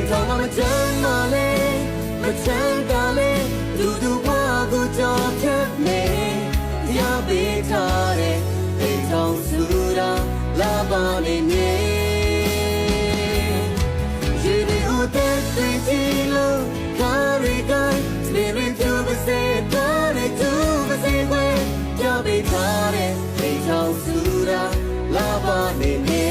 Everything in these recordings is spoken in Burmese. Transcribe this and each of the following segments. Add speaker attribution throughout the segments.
Speaker 1: ထောင်မှာမချမ်းပါလေမချမ်းသာလေလူသူဘဝကိုကြော်ဖြတ်နေတရားပေးထားတဲ့အိမ်ထောင်စုတာလာပါနေနေရေဒီဟိုတဲ့သိချီလို့ကာရီကိုင်းစပင်းပြူပစေတော်တဲ့သူပစေခွဲပြပေးထားတဲ့အိမ်ထောင်စုတာလာပါနေနေ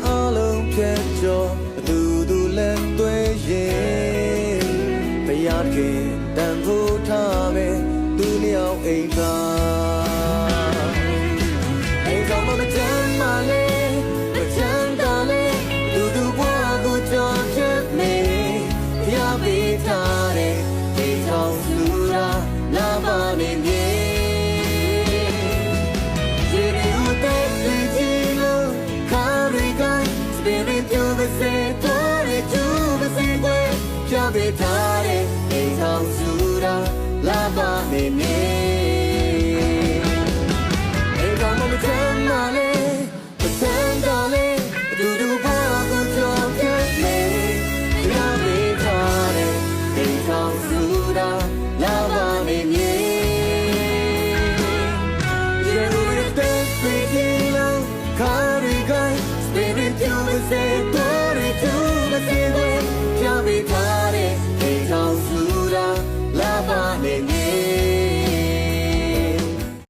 Speaker 1: အားလုံးဖြတ်ကျော်ဘသူသူလက်သွဲရင်တရားခင်တန်ဖိုးထားမယ်သူလျောက်အိမ်သာအိမ်ဆောင်မချမ်းပါလေမချမ်းသာလေလူသူဘဝကိုကြော်ဖြတ်နေတရားပေးထားတဲ့အိမ်ဆောင်စုရာလာပါနေမြေစေတော်ရသူမစေခွဲပြပေးထားတဲ့အိမ်ဆောင်စုတာလာပါနေနေအိမ်ဆောင်မချမ်းပါလေမချမ်းသာလေအတူတူဘဝကိုကြော်ဖြတ်နေပြပေးထားတဲ့အိမ်ဆောင်စုတာလာပါနေနေရေဦးတဲ့ပြေးပြေးလုံးခါရီကိုင်းစပင်းပြူစေ